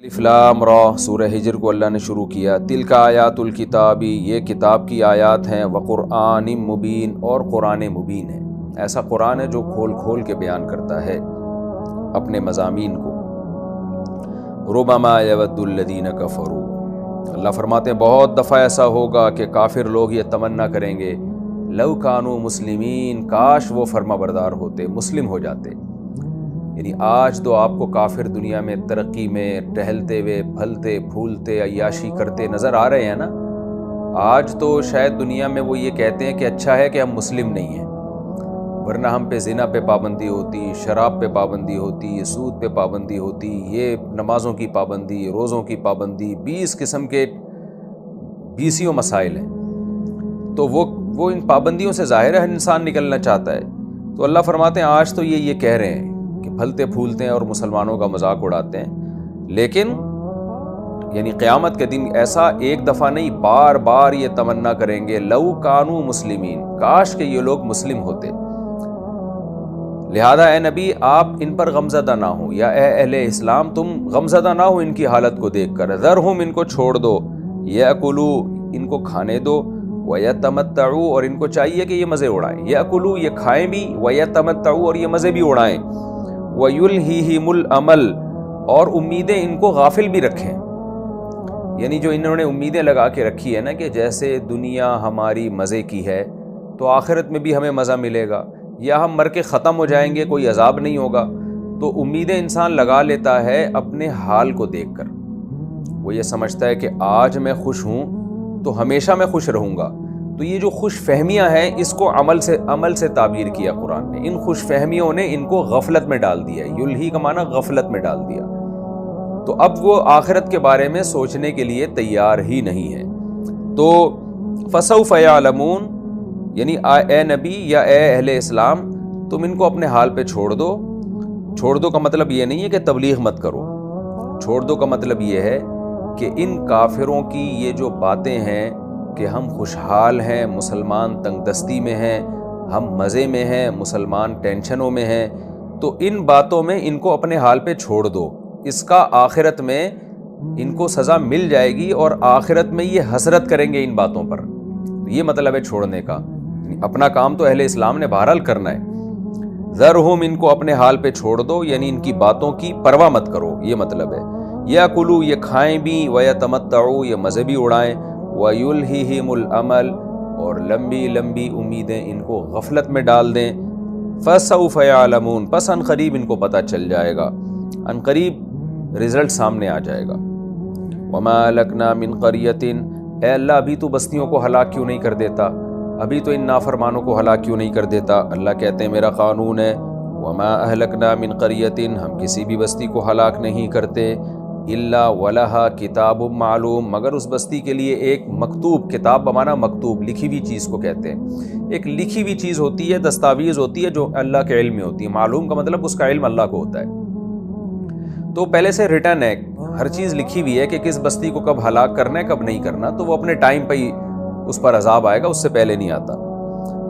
الف لام را سورہ ہجر کو اللہ نے شروع کیا۔ تلک آیات الکتابی، یہ کتاب کی آیات ہیں، وقرآن مبین، اور قرآن مبین ہے۔ ایسا قرآن ہے جو کھول کھول کے بیان کرتا ہے اپنے مضامین کو۔ ربما یود الذین کفروا، اللہ فرماتے ہیں بہت دفعہ ایسا ہوگا کہ کافر لوگ یہ تمنا کریں گے، لو کانوا مسلمین، کاش وہ فرما بردار ہوتے، مسلم ہو جاتے۔ یعنی آج تو آپ کو کافر دنیا میں ترقی میں ٹہلتے ہوئے پھلتے پھولتے عیاشی کرتے نظر آ رہے ہیں نا۔ آج تو شاید دنیا میں وہ یہ کہتے ہیں کہ اچھا ہے کہ ہم مسلم نہیں ہیں، ورنہ ہم پہ زنا پہ پابندی ہوتی، شراب پہ پابندی ہوتی، سود پہ پابندی ہوتی، یہ نمازوں کی پابندی، روزوں کی پابندی، 20 قسم کے 20 مسائل ہیں۔ تو وہ ان پابندیوں سے ظاہر ہے انسان نکلنا چاہتا ہے۔ تو اللہ فرماتے ہیں آج تو یہ کہہ رہے ہیں کہ پھلتے پھولتے ہیں اور مسلمانوں کا مذاق اڑاتے ہیں، لیکن یعنی قیامت کے دن ایسا ایک دفعہ نہیں، بار بار یہ تمنا کریں گے، لو کانوا مسلمین، کاش کہ یہ لوگ مسلم ہوتے۔ لہذا اے نبی آپ ان پر غمزدہ نہ ہوں، یا اے اہل اسلام تم غمزدہ نہ ہو ان کی حالت کو دیکھ کر، ذرہم، ان کو چھوڑ دو، یاکلوا، ان کو کھانے دو، ویتمتعوا، اور ان کو چاہیے کہ یہ مزے اڑائیں، یاکلوا، یہ کھائیں بھی، ویتمتعوا، اور یہ مزے بھی اڑائیں، وَيُلْهِهِمُ الْأَمَلُ، اور امیدیں ان کو غافل بھی رکھیں۔ یعنی جو انہوں نے امیدیں لگا کے رکھی ہے نا کہ جیسے دنیا ہماری مزے کی ہے تو آخرت میں بھی ہمیں مزہ ملے گا، یا ہم مر کے ختم ہو جائیں گے کوئی عذاب نہیں ہوگا، تو امیدیں انسان لگا لیتا ہے اپنے حال کو دیکھ کر۔ وہ یہ سمجھتا ہے کہ آج میں خوش ہوں تو ہمیشہ میں خوش رہوں گا۔ تو یہ جو خوش فہمیاں ہیں اس کو عمل سے تعبیر کیا قرآن نے۔ ان خوش فہمیوں نے ان کو غفلت میں ڈال دیا، یلہی کا معنی غفلت میں ڈال دیا۔ تو اب وہ آخرت کے بارے میں سوچنے کے لیے تیار ہی نہیں ہے۔ تو فسوف یعلمون، یعنی اے نبی یا اے اہل اسلام تم ان کو اپنے حال پہ چھوڑ دو۔ چھوڑ دو کا مطلب یہ نہیں ہے کہ تبلیغ مت کرو، چھوڑ دو کا مطلب یہ ہے کہ ان کافروں کی یہ جو باتیں ہیں کہ ہم خوشحال ہیں، مسلمان تنگ دستی میں ہیں، ہم مزے میں ہیں، مسلمان ٹینشنوں میں ہیں، تو ان باتوں میں ان کو اپنے حال پہ چھوڑ دو۔ اس کا آخرت میں ان کو سزا مل جائے گی، اور آخرت میں یہ حسرت کریں گے ان باتوں پر۔ یہ مطلب ہے چھوڑنے کا، اپنا کام تو اہل اسلام نے بہرحال کرنا ہے۔ ذرہم، ان کو اپنے حال پہ چھوڑ دو، یعنی ان کی باتوں کی پرواہ مت کرو، یہ مطلب ہے۔ یاکلوا، یہ کھائیں بھی، ویتمتعوا، یہ مزے بھی اڑائیں، وَيُلْهِهِمُ الْأَمَلُ، اور لمبی لمبی امیدیں ان کو غفلت میں ڈال دیں۔ فَسَوْفَ يَعْلَمُونَ، پس ان قریب ان کو پتہ چل جائے گا، ان قریب رزلٹ سامنے آ جائے گا۔ وَمَا أَهْلَكْنَا مِنْ قَرْيَةٍ، اے اللہ ابھی تو بستیوں کو ہلاک کیوں نہیں کر دیتا، ابھی تو ان نافرمانوں کو ہلاک کیوں نہیں کر دیتا؟ اللہ کہتے ہیں میرا قانون ہے، وَمَا أَهْلَكْنَا مِنْ قَرْيَةٍ، ہم کسی بھی بستی کو ہلاک نہیں کرتے، الا ولہا کتاب معلوم، مگر اس بستی کے لیے ایک مکتوب، کتاب بمانا مکتوب، لکھی ہوئی چیز کو کہتے ہیں۔ ایک لکھی ہوئی چیز ہوتی ہے، دستاویز ہوتی ہے جو اللہ کے علم میں ہوتی ہے۔ معلوم کا مطلب اس کا علم اللہ کو ہوتا ہے، تو پہلے سے ریٹن ہے، ہر چیز لکھی ہوئی ہے کہ کس بستی کو کب ہلاک کرنا ہے کب نہیں کرنا، تو وہ اپنے ٹائم پہ ہی اس پر عذاب آئے گا، اس سے پہلے نہیں آتا۔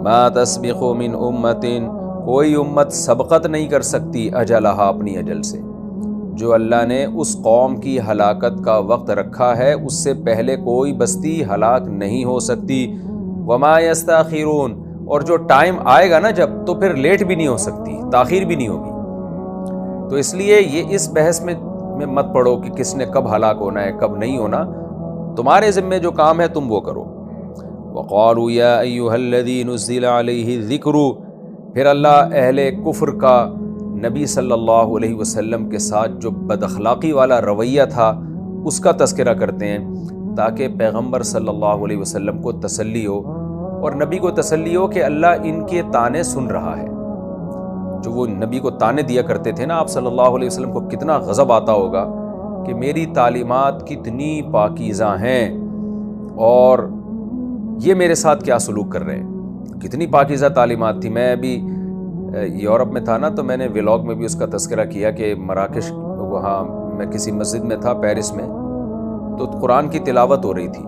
ما تسبق من امت، کوئی امت سبقت نہیں کر سکتی اجلہا، اپنی اجل سے۔ جو اللہ نے اس قوم کی ہلاکت کا وقت رکھا ہے اس سے پہلے کوئی بستی ہلاک نہیں ہو سکتی۔ وما یستاخرون، اور جو ٹائم آئے گا نا جب، تو پھر لیٹ بھی نہیں ہو سکتی، تاخیر بھی نہیں ہوگی۔ تو اس لیے یہ اس بحث میں مت پڑو کہ کس نے کب ہلاک ہونا ہے کب نہیں ہونا، تمہارے ذمے جو کام ہے تم وہ کرو۔ وقالوا یا ایھا الذی نزل علیہ الذکر، پھر اللہ اہل کفر کا نبی صلی اللہ علیہ وسلم کے ساتھ جو بد اخلاقی والا رویہ تھا اس کا تذکرہ کرتے ہیں، تاکہ پیغمبر صلی اللہ علیہ وسلم کو تسلی ہو اور نبی کو تسلی ہو کہ اللہ ان کے طعنے سن رہا ہے۔ جو وہ نبی کو طعنے دیا کرتے تھے نا آپ صلی اللہ علیہ وسلم کو کتنا غضب آتا ہوگا کہ میری تعلیمات کتنی پاکیزہ ہیں اور یہ میرے ساتھ کیا سلوک کر رہے ہیں، کتنی پاکیزہ تعلیمات تھی۔ میں ابھی یورپ میں تھا نا، تو میں نے ولاگ میں بھی اس کا تذکرہ کیا کہ مراکش، وہاں میں کسی مسجد میں تھا پیرس میں، تو قرآن کی تلاوت ہو رہی تھی۔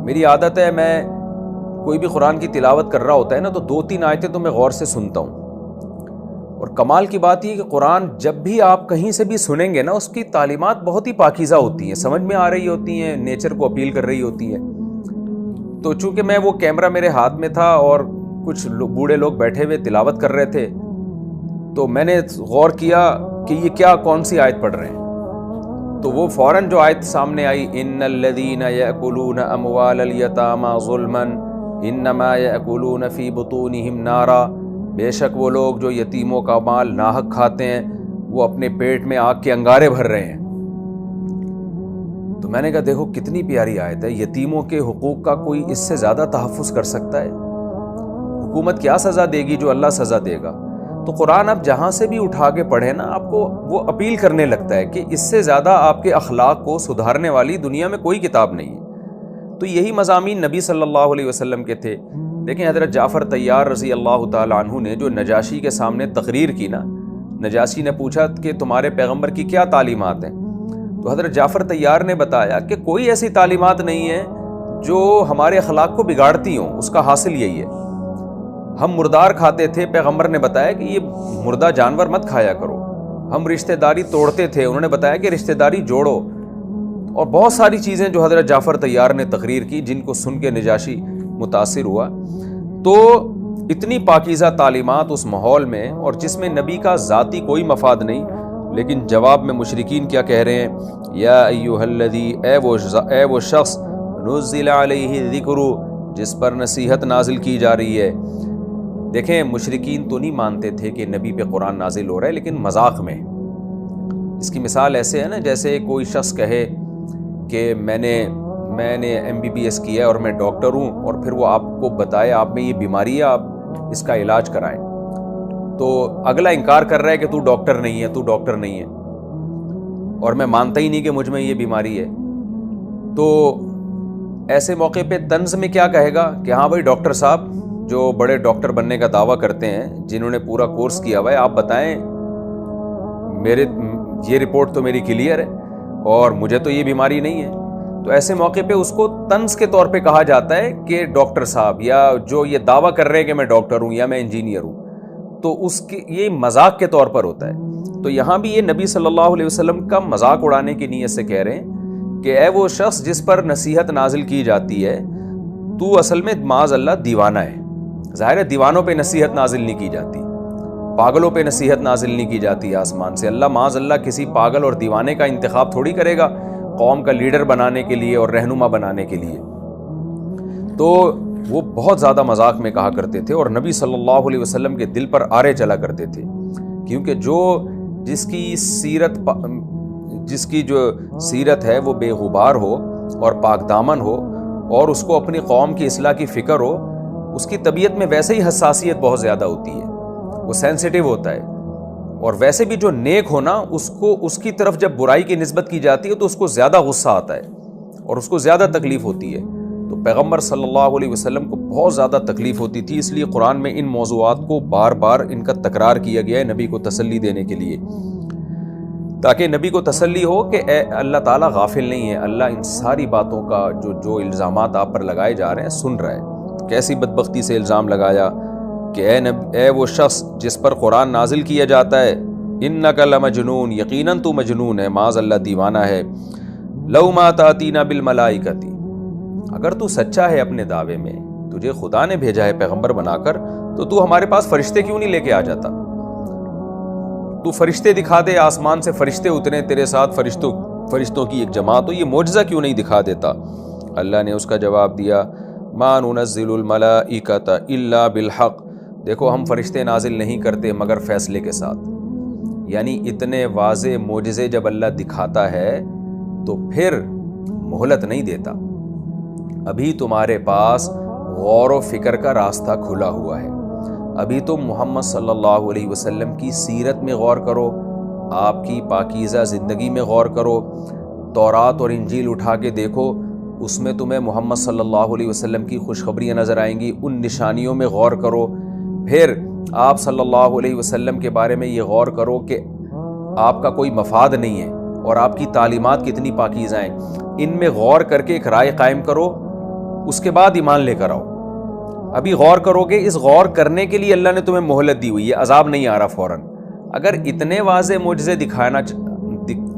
میری عادت ہے میں کوئی بھی قرآن کی تلاوت کر رہا ہوتا ہے نا تو 2-3 آیتیں تو میں غور سے سنتا ہوں، اور کمال کی بات یہ کہ قرآن جب بھی آپ کہیں سے بھی سنیں گے نا، اس کی تعلیمات بہت ہی پاکیزہ ہوتی ہیں، سمجھ میں آ رہی ہوتی ہیں، نیچر کو اپیل کر رہی ہوتی ہیں۔ تو چونکہ میں وہ کیمرہ میرے ہاتھ میں تھا اور کچھ بوڑھے لوگ بیٹھے ہوئے تلاوت کر رہے تھے، تو میں نے غور کیا کہ یہ کیا کون سی آیت پڑھ رہے ہیں۔ تو وہ فوراً جو آیت سامنے آئی، ان الذین یأکلون اموال الیتامی ظلما انما یأکلون فی بطونہم نارا، بے شک وہ لوگ جو یتیموں کا مال ناحق کھاتے ہیں وہ اپنے پیٹ میں آگ کے انگارے بھر رہے ہیں۔ تو میں نے کہا دیکھو کتنی پیاری آیت ہے، یتیموں کے حقوق کا کوئی اس سے زیادہ تحفظ کر سکتا ہے؟ حکومت کیا سزا دے گی جو اللہ سزا دے گا؟ تو قرآن آپ جہاں سے بھی اٹھا کے پڑھیں نا، آپ کو وہ اپیل کرنے لگتا ہے کہ اس سے زیادہ آپ کے اخلاق کو سدھارنے والی دنیا میں کوئی کتاب نہیں ہے۔ تو یہی مضامین نبی صلی اللہ علیہ وسلم کے تھے۔ دیکھیں حضرت جعفر طیار رضی اللہ تعالیٰ عنہ نے جو نجاشی کے سامنے تقریر کی نا، نجاشی نے پوچھا کہ تمہارے پیغمبر کی کیا تعلیمات ہیں؟ تو حضرت جعفر طیار نے بتایا کہ کوئی ایسی تعلیمات نہیں ہے جو ہمارے اخلاق کو بگاڑتی ہوں، اس کا حاصل یہی ہے۔ ہم مردار کھاتے تھے، پیغمبر نے بتایا کہ یہ مردہ جانور مت کھایا کرو۔ ہم رشتہ داری توڑتے تھے، انہوں نے بتایا کہ رشتہ داری جوڑو۔ اور بہت ساری چیزیں جو حضرت جعفر طیار نے تقریر کی، جن کو سن کے نجاشی متاثر ہوا۔ تو اتنی پاکیزہ تعلیمات اس ماحول میں، اور جس میں نبی کا ذاتی کوئی مفاد نہیں، لیکن جواب میں مشرکین کیا کہہ رہے ہیں؟ یا ایھا الذی، اے وہ شخص، نزل علیہ الذکر، جس پر نصیحت نازل کی جا رہی ہے۔ دیکھیں مشرکین تو نہیں مانتے تھے کہ نبی پہ قرآن نازل ہو رہا ہے، لیکن مذاق میں۔ اس کی مثال ایسے ہے نا، جیسے کوئی شخص کہے کہ میں نے MBBS کیا ہے اور میں ڈاکٹر ہوں، اور پھر وہ آپ کو بتائے آپ میں یہ بیماری ہے، آپ اس کا علاج کرائیں۔ تو اگلا انکار کر رہا ہے کہ تو ڈاکٹر نہیں ہے، تو ڈاکٹر نہیں ہے، اور میں مانتا ہی نہیں کہ مجھ میں یہ بیماری ہے۔ تو ایسے موقع پہ طنز میں کیا کہے گا کہ ہاں بھائی ڈاکٹر صاحب، جو بڑے ڈاکٹر بننے کا دعویٰ کرتے ہیں، جنہوں نے پورا کورس کیا ہوا ہے، آپ بتائیں یہ رپورٹ تو میری کلیئر ہے اور مجھے تو یہ بیماری نہیں ہے۔ تو ایسے موقع پہ اس کو طنز کے طور پہ کہا جاتا ہے کہ ڈاکٹر صاحب، یا جو یہ دعویٰ کر رہے ہیں کہ میں ڈاکٹر ہوں یا میں انجینئر ہوں، تو اس کی یہ مذاق کے طور پر ہوتا ہے۔ تو یہاں بھی یہ نبی صلی اللہ علیہ وسلم کا مذاق اڑانے کی نیت سے کہہ رہے ہیں کہ اے وہ شخص جس پر نصیحت نازل کی جاتی ہے، تو اصل میں معاذ اللہ دیوانہ ہے۔ ظاہر ہے دیوانوں پہ نصیحت نازل نہیں کی جاتی، پاگلوں پہ نصیحت نازل نہیں کی جاتی آسمان سے۔ اللہ معاذ اللہ کسی پاگل اور دیوانے کا انتخاب تھوڑی کرے گا قوم کا لیڈر بنانے کے لیے اور رہنما بنانے کے لیے۔ تو وہ بہت زیادہ مذاق میں کہا کرتے تھے، اور نبی صلی اللہ علیہ وسلم کے دل پر آرے چلا کرتے تھے، کیونکہ جس کی جو سیرت ہے وہ بے غبار ہو اور پاک دامن ہو، اور اس کو اپنی قوم کی اصلاح کی فکر ہو، اس کی طبیعت میں ویسے ہی حساسیت بہت زیادہ ہوتی ہے، وہ سینسیٹیو ہوتا ہے۔ اور ویسے بھی جو نیک ہونا، اس کی طرف جب برائی کی نسبت کی جاتی ہے تو اس کو زیادہ غصہ آتا ہے اور اس کو زیادہ تکلیف ہوتی ہے۔ تو پیغمبر صلی اللہ علیہ وسلم کو بہت زیادہ تکلیف ہوتی تھی، اس لیے قرآن میں ان موضوعات کو بار بار ان کا تکرار کیا گیا ہے نبی کو تسلی دینے کے لیے، تاکہ نبی کو تسلی ہو کہ اے اللہ تعالیٰ غافل نہیں ہے، اللہ ان ساری باتوں کا جو الزامات آپ پر لگائے جا رہے ہیں سن رہا ہے۔ کیسی بدبختی سے الزام لگایا کہ اے وہ شخص جس پر قرآن نازل کیا جاتا ہے، انک لمجنون، یقیناً تو مجنون ہے، معاذ اللہ دیوانہ ہے، لو ما تاتینا بالملائکۃ، اگر تو سچا ہے اپنے دعوے میں، تجھے خدا نے بھیجا ہے پیغمبر بنا کر، تو ہمارے پاس فرشتے کیوں نہیں لے کے آ جاتا؟ تو فرشتے دکھا دے، آسمان سے فرشتے اترے تیرے ساتھ، فرشتوں کی ایک جماعت ہو، یہ معجزہ کیوں نہیں دکھا دیتا؟ اللہ نے اس کا جواب دیا، ما ننزل الملائکۃ الا بالحق، دیکھو ہم فرشتے نازل نہیں کرتے مگر فیصلے کے ساتھ۔ یعنی اتنے واضح معجزے جب اللہ دکھاتا ہے تو پھر مہلت نہیں دیتا۔ ابھی تمہارے پاس غور و فکر کا راستہ کھلا ہوا ہے، ابھی تم محمد صلی اللہ علیہ وسلم کی سیرت میں غور کرو، آپ کی پاکیزہ زندگی میں غور کرو، تورات اور انجیل اٹھا کے دیکھو، اس میں تمہیں محمد صلی اللہ علیہ وسلم کی خوشخبریاں نظر آئیں گی، ان نشانیوں میں غور کرو۔ پھر آپ صلی اللہ علیہ وسلم کے بارے میں یہ غور کرو کہ آپ کا کوئی مفاد نہیں ہے اور آپ کی تعلیمات کتنی پاکیزہ ہیں، ان میں غور کر کے ایک رائے قائم کرو، اس کے بعد ایمان لے کر آؤ۔ ابھی غور کرو گے، اس غور کرنے کے لیے اللہ نے تمہیں مہلت دی ہوئی ہے، عذاب نہیں آ رہا فوراً، اگر اتنے واضح معجزے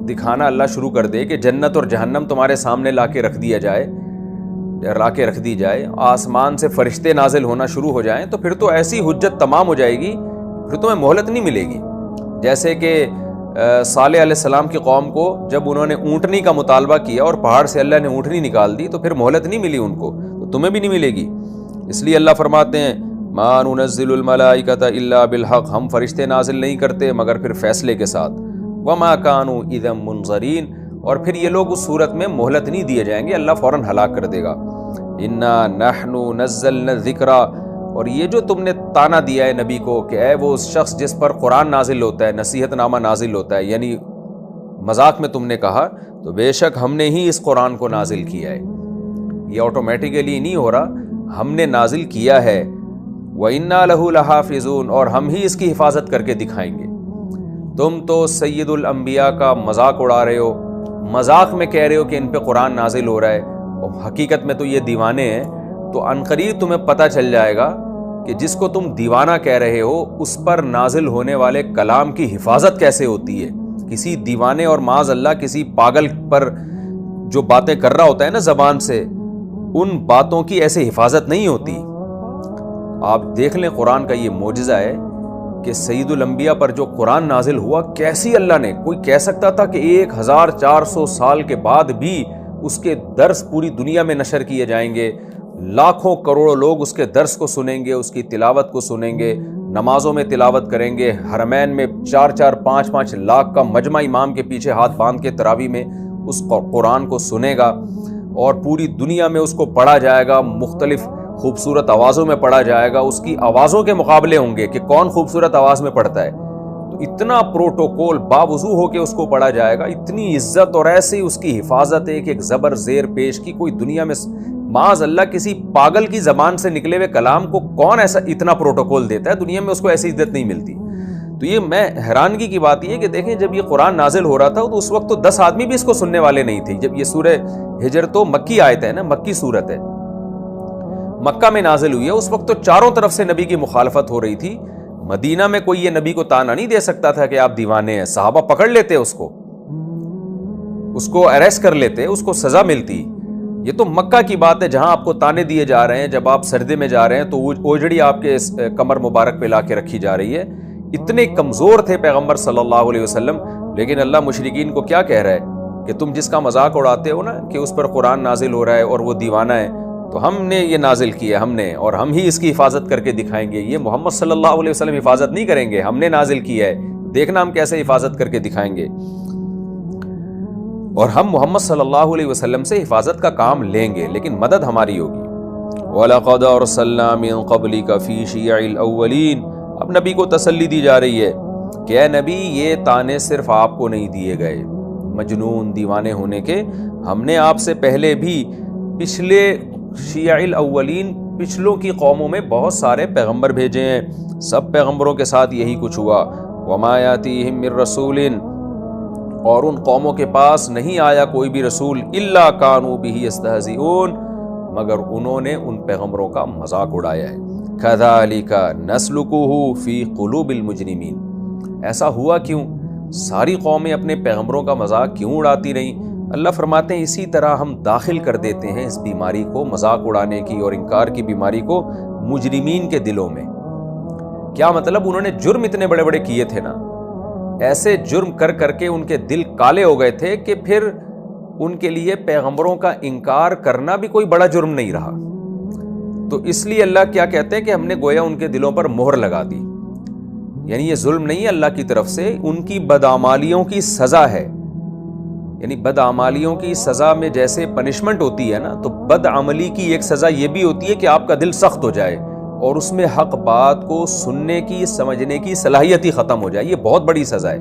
دکھانا اللہ شروع کر دے کہ جنت اور جہنم تمہارے سامنے لا کے رکھ دی جائے، آسمان سے فرشتے نازل ہونا شروع ہو جائیں، تو پھر تو ایسی حجت تمام ہو جائے گی، پھر تمہیں مہلت نہیں ملے گی۔ جیسے کہ صالح علیہ السلام کی قوم کو جب انہوں نے اونٹنی کا مطالبہ کیا اور پہاڑ سے اللہ نے اونٹنی نکال دی، تو پھر مہلت نہیں ملی ان کو، تو تمہیں بھی نہیں ملے گی۔ اس لیے اللہ فرماتے ہیں ما ننزل الملائکۃ الا بالحق، ہم فرشتے نازل نہیں کرتے مگر پھر فیصلے کے ساتھ، وما كانوا اذا منظرین، اور پھر یہ لوگ اس صورت میں مہلت نہیں دیے جائیں گے، اللہ فوراً ہلاک کر دے گا۔ انا نحن نزلنا الذکر، اور یہ جو تم نے تانا دیا ہے نبی کو کہ اے وہ شخص جس پر قرآن نازل ہوتا ہے، نصیحت نامہ نازل ہوتا ہے، یعنی مذاق میں تم نے کہا، تو بے شک ہم نے ہی اس قرآن کو نازل کیا ہے، یہ آٹومیٹیکلی نہیں ہو رہا، ہم نے نازل کیا ہے۔ وَإِنَّا لَهُ لَحَافِظُونَ، اور ہم ہی اس کی حفاظت کر کے دکھائیں گے۔ تم تو سید الانبیاء کا مذاق اڑا رہے ہو، مذاق میں کہہ رہے ہو کہ ان پہ قرآن نازل ہو رہا ہے، اور حقیقت میں تو یہ دیوانے ہیں۔ تو عنقریب تمہیں پتہ چل جائے گا کہ جس کو تم دیوانہ کہہ رہے ہو اس پر نازل ہونے والے کلام کی حفاظت کیسے ہوتی ہے۔ کسی دیوانے اور معاذ اللہ کسی پاگل پر جو باتیں کر رہا ہوتا ہے نا زبان سے، ان باتوں کی ایسے حفاظت نہیں ہوتی۔ آپ دیکھ لیں قرآن کا یہ معجزہ ہے کہ سید الانبیاء پر جو قرآن نازل ہوا، کیسی اللہ نے، کوئی کہہ سکتا تھا کہ 1400 سال کے بعد بھی اس کے درس پوری دنیا میں نشر کیے جائیں گے، لاکھوں کروڑوں لوگ اس کے درس کو سنیں گے، اس کی تلاوت کو سنیں گے، نمازوں میں تلاوت کریں گے، حرمین میں 4-5 لاکھ کا مجمع امام کے پیچھے ہاتھ باندھ کے تراویح میں اس قرآن کو سنے گا، اور پوری دنیا میں اس کو پڑھا جائے گا، مختلف خوبصورت آوازوں میں پڑھا جائے گا، اس کی آوازوں کے مقابلے ہوں گے کہ کون خوبصورت آواز میں پڑھتا ہے، تو اتنا پروٹوکول باوضو ہو کے اس کو پڑھا جائے گا، اتنی عزت اور ایسی اس کی حفاظت ہے کہ ایک زبر زیر پیش کی کوئی دنیا میں معاذ اللہ کسی پاگل کی زبان سے نکلے ہوئے کلام کو کون ایسا اتنا پروٹوکول دیتا ہے، دنیا میں اس کو ایسی عزت نہیں ملتی۔ تو یہ میں حیرانگی کی بات یہ ہے کہ دیکھیں جب یہ قرآن نازل ہو رہا تھا تو اس وقت تو 10 آدمی بھی اس کو سننے والے نہیں تھے۔ جب یہ سورہ ہجر تو مکی آیت ہے نا، مکی صورت ہے، مکہ میں نازل ہوئی ہے، اس وقت تو چاروں طرف سے نبی کی مخالفت ہو رہی تھی۔ مدینہ میں کوئی یہ نبی کو تانا نہیں دے سکتا تھا کہ آپ دیوانے ہیں، صحابہ پکڑ لیتے اس کو اریسٹ کر لیتے، اس کو سزا ملتی۔ یہ تو مکہ کی بات ہے جہاں آپ کو تانے دیے جا رہے ہیں، جب آپ سردے میں جا رہے ہیں تو اوجڑی آپ کے کمر مبارک پہ لا کے رکھی جا رہی ہے۔ اتنے کمزور تھے پیغمبر صلی اللہ علیہ وسلم، لیکن اللہ مشرکین کو کیا کہہ رہا ہے کہ تم جس کا مذاق اڑاتے ہو نا کہ اس پر قرآن نازل ہو رہا ہے اور وہ دیوانہ ہے، تو ہم نے یہ نازل کیا، ہم نے، اور ہم ہی اس کی حفاظت کر کے دکھائیں گے۔ یہ محمد صلی اللہ علیہ وسلم حفاظت نہیں کریں گے، ہم نے نازل کیا ہے، دیکھنا ہم کیسے حفاظت کر کے دکھائیں گے، اور ہم محمد صلی اللہ علیہ وسلم سے حفاظت کا کام لیں گے، لیکن مدد ہماری ہوگی۔ وَلَقَدْ أَرْسَلْنَا مِن قَبْلِكَ فِي شِيَعِ الْأَوَّلِينَ، اب نبی کو تسلی دی جا رہی ہے کہ اے نبی یہ تانے صرف آپ کو نہیں دیے گئے مجنون دیوانے ہونے کے، ہم نے آپ سے پہلے بھی پچھلے شیع الاولین، پچھلوں کی قوموں میں بہت سارے پیغمبر بھیجے ہیں، سب پیغمبروں کے ساتھ یہی کچھ ہوا۔ وَمَا يَأْتِيهِم مِّن رَّسُولٍ، اور ان قوموں کے پاس نہیں آیا کوئی بھی رسول، اِلَّا كَانُوا بِهِ يَسْتَهْزِئُونَ، مگر انہوں نے ان پیغمبروں کا مذاق اڑایا ہے۔ كَذَلِكَ نَسْلُكُهُ فِي قُلُوبِ الْمُجْرِمِينَ، ایسا ہوا کیوں؟ ساری قومیں اپنے پیغمبروں کا مذاق کیوں اڑاتی رہیں؟ اللہ فرماتے ہیں اسی طرح ہم داخل کر دیتے ہیں اس بیماری کو، مذاق اڑانے کی اور انکار کی بیماری کو مجرمین کے دلوں میں۔ کیا مطلب؟ انہوں نے جرم اتنے بڑے بڑے کیے تھے نا، ایسے جرم کر کر کے ان کے دل کالے ہو گئے تھے کہ پھر ان کے لیے پیغمبروں کا انکار کرنا بھی کوئی بڑا جرم نہیں رہا۔ تو اس لیے اللہ کیا کہتے ہیں کہ ہم نے گویا ان کے دلوں پر مہر لگا دی، یعنی یہ ظلم نہیں ہے اللہ کی طرف سے، ان کی بدعمالیوں کی سزا ہے۔ یعنی بدعمالیوں کی سزا میں جیسے پنشمنٹ ہوتی ہے نا، تو بدعملی کی ایک سزا یہ بھی ہوتی ہے کہ آپ کا دل سخت ہو جائے اور اس میں حق بات کو سننے کی، سمجھنے کی صلاحیت ہی ختم ہو جائے، یہ بہت بڑی سزا ہے۔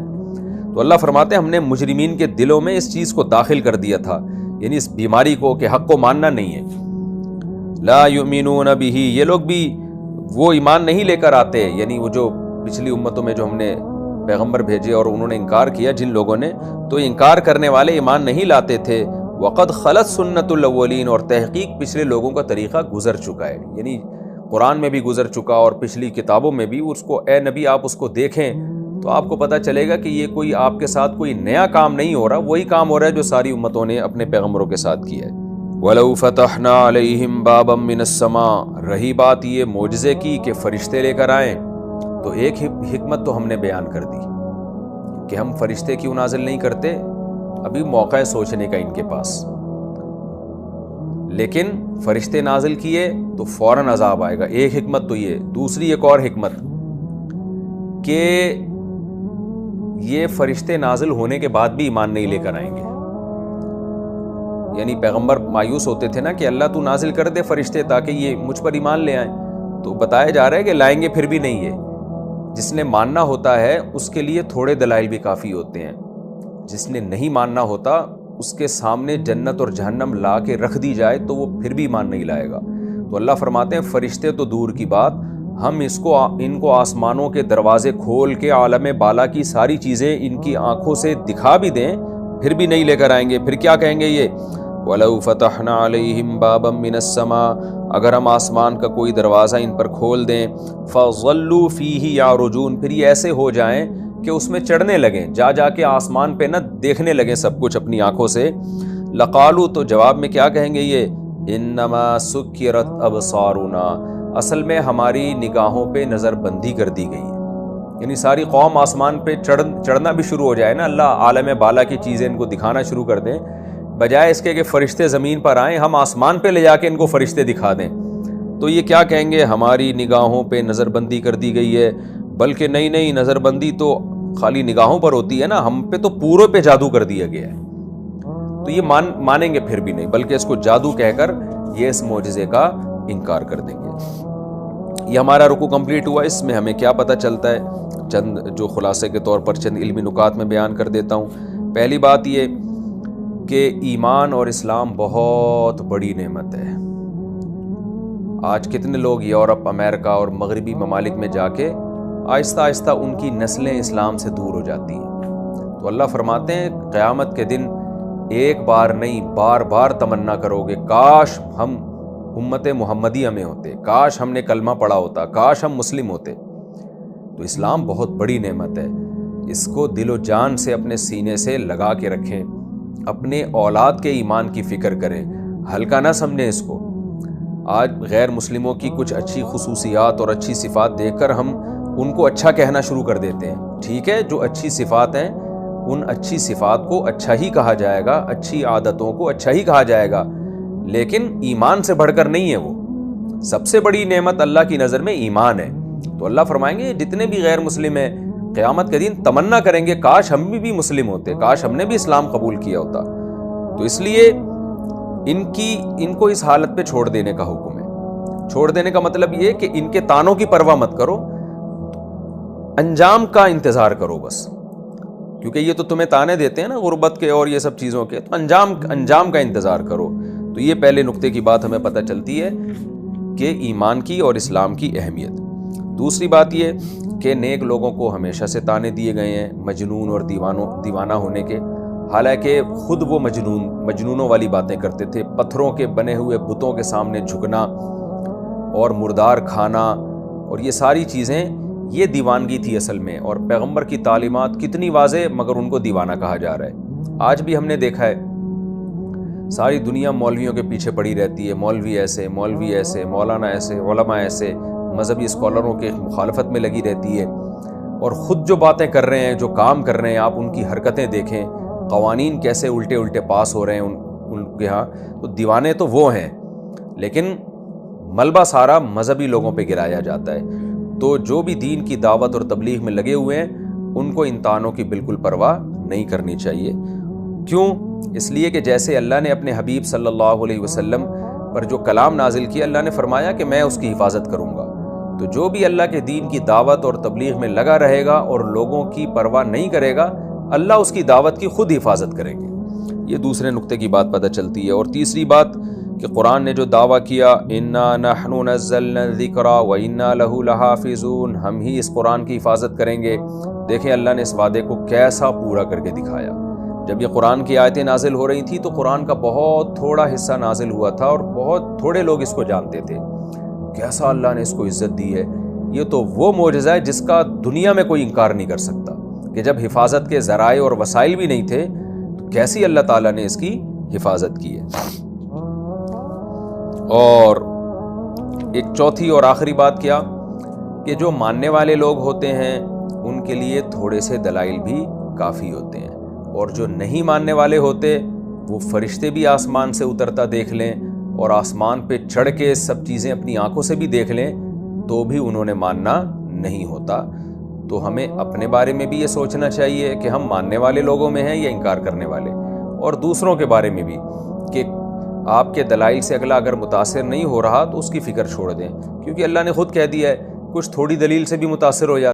تو اللہ فرماتے ہیں ہم نے مجرمین کے دلوں میں اس چیز کو داخل کر دیا تھا، یعنی اس بیماری کو کہ حق کو ماننا نہیں ہے۔ لا یؤمنون بہ، یہ لوگ بھی وہ ایمان نہیں لے کر آتے، یعنی وہ جو پچھلی امتوں میں جو ہم نے پیغمبر بھیجے اور انہوں نے انکار کیا جن لوگوں نے، تو انکار کرنے والے ایمان نہیں لاتے تھے۔ وقد خلت سنت الاولین، اور تحقیق پچھلے لوگوں کا طریقہ گزر چکا ہے، یعنی قرآن میں بھی گزر چکا اور پچھلی کتابوں میں بھی۔ اس کو اے نبی آپ اس کو دیکھیں تو آپ کو پتہ چلے گا کہ یہ کوئی آپ کے ساتھ کوئی نیا کام نہیں ہو رہا، وہی کام ہو رہا ہے جو ساری امتوں نے اپنے پیغمبروں کے ساتھ کیا ہے۔ وَلَوْ فَتَحْنَا عَلَيْهِمْ بَابًا مِّنَ السَّمَاءِ، رہی بات یہ معجزے کی کہ فرشتے لے کر آئیں، تو ایک حکمت تو ہم نے بیان کر دی کہ ہم فرشتے کیوں نازل نہیں کرتے، ابھی موقع ہے سوچنے کا ان کے پاس، لیکن فرشتے نازل کیے تو فوراً عذاب آئے گا، ایک حکمت تو یہ۔ دوسری ایک اور حکمت کہ یہ فرشتے نازل ہونے کے بعد بھی ایمان نہیں لے کر آئیں گے، یعنی پیغمبر مایوس ہوتے تھے نا کہ اللہ تو نازل کر دے فرشتے تاکہ یہ مجھ پر ایمان لے آئیں، تو بتایا جا رہا ہے کہ لائیں گے پھر بھی نہیں۔ ہے جس نے ماننا ہوتا ہے اس کے لیے تھوڑے دلائل بھی کافی ہوتے ہیں، جس نے نہیں ماننا ہوتا اس کے سامنے جنت اور جہنم لا کے رکھ دی جائے تو وہ پھر بھی ایمان نہیں لائے گا۔ تو اللہ فرماتے ہیں فرشتے تو دور کی بات، ہم ان کو آسمانوں کے دروازے کھول کے عالم بالا کی ساری چیزیں ان کی آنکھوں سے دکھا بھی دیں پھر بھی نہیں لے کر آئیں گے۔ پھر کیا کہیں گے یہ؟ وَلَوْ فَتَحْنَا عَلَيْهِمْ بَابًا مِّنَ السَّمَاءِ، اگر ہم آسمان کا کوئی دروازہ ان پر کھول دیں، فَظَلُّوا فِيهِ يَعْرُجُونَ، پھر یہ ایسے ہو جائیں کہ اس میں چڑھنے لگیں، جا کے آسمان پہ نہ دیکھنے لگیں سب کچھ اپنی آنکھوں سے۔ لَقَالُوا، تو جواب میں کیا کہیں گے یہ؟ إِنَّمَا سُكِّرَتْ أَبْصَارُنَا، اصل میں ہماری نگاہوں پہ نظر بندی کر دی گئی ہے۔ یعنی ساری قوم آسمان پہ چڑھنا بھی شروع ہو جائے نا، اللہ عالم بالا کی چیزیں ان کو دکھانا شروع کر دیں، بجائے اس کے کہ فرشتے زمین پر آئیں، ہم آسمان پہ لے جا کے ان کو فرشتے دکھا دیں، تو یہ کیا کہیں گے؟ ہماری نگاہوں پہ نظر بندی کر دی گئی ہے۔ بلکہ نہیں، نظر بندی تو خالی نگاہوں پر ہوتی ہے نا، ہم پہ تو پوروں پہ جادو کر دیا گیا ہے۔ تو یہ مانیں گے پھر بھی نہیں، بلکہ اس کو جادو کہہ کر یہ اس معجزے کا انکار کر دیں گے۔ یہ ہمارا رکوع کمپلیٹ ہوا، اس میں ہمیں کیا پتہ چلتا ہے؟ چند جو خلاصے کے طور پر چند علمی نکات میں بیان کر دیتا ہوں۔ پہلی بات یہ کہ ایمان اور اسلام بہت بڑی نعمت ہے۔ آج کتنے لوگ یورپ، امریکہ اور مغربی ممالک میں جا کے آہستہ آہستہ ان کی نسلیں اسلام سے دور ہو جاتی ہیں، تو اللہ فرماتے ہیں قیامت کے دن ایک بار نہیں بار بار تمنا کرو گے کاش ہم امت محمدیہ میں ہوتے، کاش ہم نے کلمہ پڑھا ہوتا، کاش ہم مسلم ہوتے۔ تو اسلام بہت بڑی نعمت ہے، اس کو دل و جان سے اپنے سینے سے لگا کے رکھیں، اپنے اولاد کے ایمان کی فکر کریں، ہلکا نہ سمجھیں اس کو۔ آج غیر مسلموں کی کچھ اچھی خصوصیات اور اچھی صفات دیکھ کر ہم ان کو اچھا کہنا شروع کر دیتے ہیں۔ ٹھیک ہے، جو اچھی صفات ہیں ان اچھی صفات کو اچھا ہی کہا جائے گا، اچھی عادتوں کو اچھا ہی کہا جائے گا، لیکن ایمان سے بڑھ کر نہیں ہے۔ وہ سب سے بڑی نعمت اللہ کی نظر میں ایمان ہے۔ تو اللہ فرمائیں گے جتنے بھی غیر مسلم ہیں قیامت کے دن تمنا کریں گے کاش ہم بھی مسلم ہوتے، کاش ہم نے بھی اسلام قبول کیا ہوتا۔ تو اس لیے ان کو اس حالت پہ چھوڑ دینے کا حکم ہے۔ چھوڑ دینے کا مطلب یہ کہ ان کے تانوں کی پرواہ مت کرو، انجام کا انتظار کرو بس، کیونکہ یہ تو تمہیں تانے دیتے ہیں نا غربت کے اور یہ سب چیزوں کے، تو انجام کا انتظار کرو۔ تو یہ پہلے نقطے کی بات ہمیں پتہ چلتی ہے کہ ایمان کی اور اسلام کی اہمیت۔ دوسری بات یہ کہ نیک لوگوں کو ہمیشہ سے تانے دیے گئے ہیں مجنون اور دیوانہ ہونے کے، حالانکہ خود وہ مجنونوں والی باتیں کرتے تھے، پتھروں کے بنے ہوئے بتوں کے سامنے جھکنا اور مردار کھانا، اور یہ ساری چیزیں یہ دیوانگی تھی اصل میں۔ اور پیغمبر کی تعلیمات کتنی واضح، مگر ان کو دیوانہ کہا جا رہا ہے۔ آج بھی ہم نے دیکھا ہے ساری دنیا مولویوں کے پیچھے پڑی رہتی ہے، مولوی ایسے، مولانا ایسے، علماء ایسے، مذہبی اسکالروں کے مخالفت میں لگی رہتی ہے، اور خود جو باتیں کر رہے ہیں، جو کام کر رہے ہیں، آپ ان کی حرکتیں دیکھیں، قوانین کیسے الٹے پاس ہو رہے ہیں ان کے ہاں۔ تو دیوانے تو وہ ہیں، لیکن ملبہ سارا مذہبی لوگوں پہ گرایا جاتا ہے۔ تو جو بھی دین کی دعوت اور تبلیغ میں لگے ہوئے ہیں ان کو ان تانوں کی بالکل پرواہ نہیں کرنی چاہیے۔ کیوں؟ اس لیے کہ جیسے اللہ نے اپنے حبیب صلی اللہ علیہ وسلم پر جو کلام نازل کیا، اللہ نے فرمایا کہ میں اس کی حفاظت کروں گا۔ تو جو بھی اللہ کے دین کی دعوت اور تبلیغ میں لگا رہے گا اور لوگوں کی پرواہ نہیں کرے گا، اللہ اس کی دعوت کی خود حفاظت کریں گے۔ یہ دوسرے نقطے کی بات پتہ چلتی ہے۔ اور تیسری بات کہ قرآن نے جو دعویٰ کیا اِنَّا نَحْنُ نَزَّلْنَا الذِّكْرَ وَإِنَّا لَهُ لَحَافِظُونَ، ہم ہی اس قرآن کی حفاظت کریں گے۔ دیکھیں اللہ نے اس وعدے کو کیسا پورا کر کے دکھایا۔ جب یہ قرآن کی آیتیں نازل ہو رہی تھیں تو قرآن کا بہت تھوڑا حصہ نازل ہوا تھا اور بہت تھوڑے لوگ اس کو جانتے تھے۔ کیسا اللہ نے اس کو عزت دی ہے، یہ تو وہ معجزہ ہے جس کا دنیا میں کوئی انکار نہیں کر سکتا کہ جب حفاظت کے ذرائع اور وسائل بھی نہیں تھے تو کیسی اللہ تعالیٰ نے اس کی حفاظت کی ہے۔ اور ایک چوتھی اور آخری بات کیا کہ جو ماننے والے لوگ ہوتے ہیں ان کے لیے تھوڑے سے دلائل بھی کافی ہوتے ہیں، اور جو نہیں ماننے والے ہوتے وہ فرشتے بھی آسمان سے اترتا دیکھ لیں اور آسمان پہ چڑھ کے سب چیزیں اپنی آنکھوں سے بھی دیکھ لیں تو بھی انہوں نے ماننا نہیں ہوتا۔ تو ہمیں اپنے بارے میں بھی یہ سوچنا چاہیے کہ ہم ماننے والے لوگوں میں ہیں یا انکار کرنے والے، اور دوسروں کے بارے میں بھی کہ آپ کے دلائل سے اگلا اگر متاثر نہیں ہو رہا تو اس کی فکر چھوڑ دیں، کیونکہ اللہ نے خود کہہ دیا ہے کچھ تھوڑی دلیل سے بھی متاثر ہو جاتا